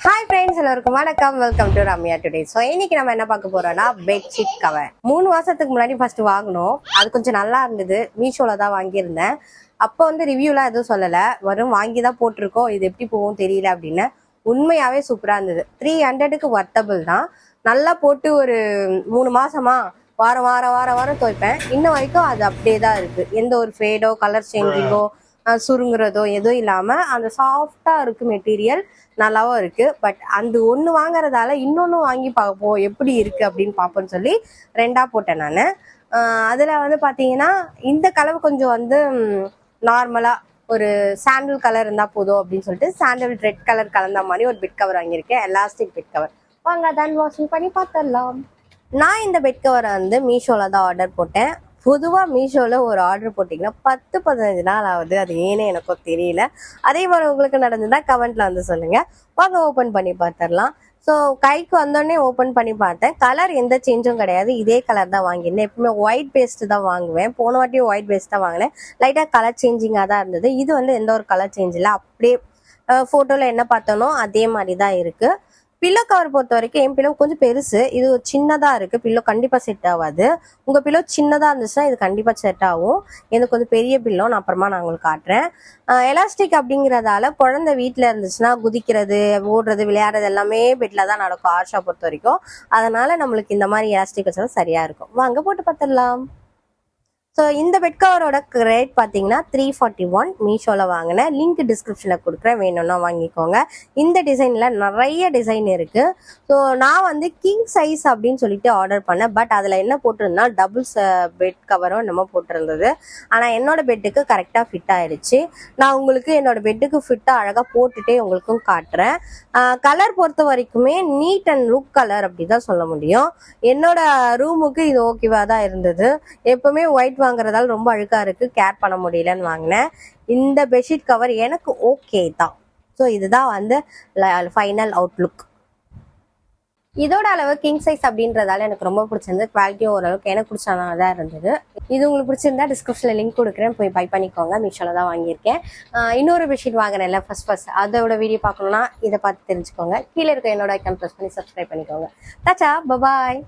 Hi friends, எல்லாருக்கும் வணக்கம். Welcome to Ramya today. So இன்னைக்கு நம்ம என்ன பார்க்க போறோம்னா பெட்ஷீட் கவர். 3 மாசத்துக்கு முன்னாடி ஃபர்ஸ்ட் வாங்கினோம். அது கொஞ்சம் நல்லா இருந்தது. மீஷோல தான் வாங்கியிருந்தேன். அப்போ வந்து ரிவ்யூலாம் எதுவும் சொல்லலை, வரும் வாங்கி தான் போட்டிருக்கோம், இது எப்படி போகும் தெரியல அப்படின்னு. உண்மையாவே சூப்பரா இருந்தது. 300க்கு வர்த்தபிள் தான். நல்லா போட்டு ஒரு 3 மாசமா வாரம் வாரம் வாரம் வாரம் துவைப்பேன். இன்ன வரைக்கும் அது அப்படியே தான் இருக்கு. எந்த ஒரு ஃபேடோ கலர் சேஞ்சிங்கோ சுருங்குறதோ எதுவும் இல்லாம அந்த சாஃப்டா இருக்கு. மெட்டீரியல் நல்லாவும் இருக்கு. பட் அந்த ஒண்ணு வாங்குறதால இன்னொன்னு வாங்கி பார்ப்போம் எப்படி இருக்கு அப்படின்னு பார்ப்போம்னு சொல்லி 2ஆ போட்டேன் நான். அதுல வந்து பாத்தீங்கன்னா இந்த கலர் கொஞ்சம் வந்து நார்மலா ஒரு சாண்டல் கலர் இருந்தா போதும் அப்படின்னு சொல்லிட்டு சாண்டல் ரெட் கலர் கலந்த மாதிரி ஒரு பெட் கவர் வாங்கியிருக்கேன். Elastic bed cover. வாங்க அதான் வாஷிங் பண்ணி பார்த்துடலாம். நான் இந்த பெட் கவரை வந்து மீஷோல தான் ஆர்டர் போட்டேன். பொதுவாக மீஷோவில் ஒரு ஆர்டர் போட்டிங்கன்னா 10-15 நாள் ஆகுது. அது ஏன்னு எனக்கும் தெரியல. அதே மாதிரி உங்களுக்கு நடந்ததுன்னா கமெண்ட்ல வந்து சொல்லுங்க. வாங்க ஓப்பன் பண்ணி பார்த்துடலாம். ஸோ கைக்கு வந்தோடனே ஓப்பன் பண்ணி பார்த்தேன். கலர் எந்த சேஞ்சும் கிடையாது. இதே கலர் தான் வாங்கியிருந்தேன். எப்பவுமே ஒயிட் பேஸ்ட் தான் வாங்குவேன். போன வாட்டியும் ஒயிட் பேஸ்ட் தான் வாங்கினேன். லைட்டாக கலர் சேஞ்சிங்காக தான் இருந்தது. இது வந்து எந்த ஒரு கலர் சேஞ்ச் இல்லை. அப்படியே ஃபோட்டோவில் என்ன பார்த்தோனோ அதே மாதிரி தான் இருக்கு. பில்லோ கவர் பொறுத்த வரைக்கும் என் பில்லோ கொஞ்சம் பெருசு, இது சின்னதா இருக்கு. பில்லோ கண்டிப்பா செட் ஆகாது. உங்க பில்லோ சின்னதா இருந்துச்சுன்னா இது கண்டிப்பா செட் ஆகும். எனக்கு கொஞ்சம் பெரிய பில்லோ, நான் அப்புறமா நான் உங்களுக்கு காட்டுறேன். எலாஸ்டிக் அப்படிங்கிறதால குழந்தை வீட்டுல இருந்துச்சுன்னா குதிக்கிறது, ஓடுறது, விளையாடுறது எல்லாமே பெட்ல தான் நடக்கும் ஆஷா பொறுத்த வரைக்கும். அதனால நம்மளுக்கு இந்த மாதிரி எலாஸ்டிக் வச்சா சரியா இருக்கும். வாங்க போட்டு பார்த்துடலாம். ஸோ இந்த பெட் கவரோட ரேட் பார்த்தீங்கன்னா 341. மீஷோவில் வாங்கினேன். லிங்க் டிஸ்கிரிப்ஷனில் கொடுக்குறேன், வேணும்னா வாங்கிக்கோங்க. இந்த டிசைனில் நிறைய டிசைன் இருக்குது. ஸோ நான் வந்து கிங் சைஸ் அப்படின்னு சொல்லிட்டு ஆர்டர் பண்ணேன். பட் அதில் என்ன போட்டிருந்தா டபுள்ஸ் பெட் கவரும் என்னமோ போட்டிருந்தது. ஆனால் என்னோட பெட்டுக்கு கரெக்டாக ஃபிட் ஆயிடுச்சு. நான் உங்களுக்கு என்னோட பெட்டுக்கு ஃபிட்டாக அழகாக போட்டுட்டே உங்களுக்கும் காட்டுறேன். கலர் பொறுத்த வரைக்குமே நீட் அண்ட் லுக் கலர் அப்படி தான் சொல்ல முடியும். என்னோட ரூமுக்கு இது ஓகேவா தான் இருந்தது. எப்பவுமே ஒயிட் வாங்குறதால ரொம்ப அழுக்கா இருக்கு, கேர் பண்ண முடியலன்னு வாங்கினேன். இந்த பெட்ஷீட் கவர் எனக்கு ஓகே தான். ஸோ இதுதான் வந்து ஃபைனல் அவுட்லுக். இதோட அளவு கிங் சைஸ் அப்படின்றதால எனக்கு ரொம்ப பிடிச்சிருந்தது. குவாலிட்டியும் ஓரளவுக்கு எனக்கு பிடிச்சதாக தான் இருந்தது. இது உங்களுக்கு பிடிச்சிருந்தா டிஸ்கிரிப்ஷனில் லிங்க் கொடுக்குறேன், போய் பை பண்ணிக்கோங்க. மீஷோல தான் வாங்கியிருக்கேன். இன்னொரு பெட்ஷீட் வாங்கினேன்ல ஃபர்ஸ்ட் அதோட வீடியோ பார்க்கணும்னா இதை பார்த்து தெரிஞ்சுக்கோங்க. கீழே இருக்க என்னோட ஐக்கான் ப்ரெஸ் பண்ணி சப்ஸ்கிரைப் பண்ணிக்கோங்க. தாச்சா, பபாய்.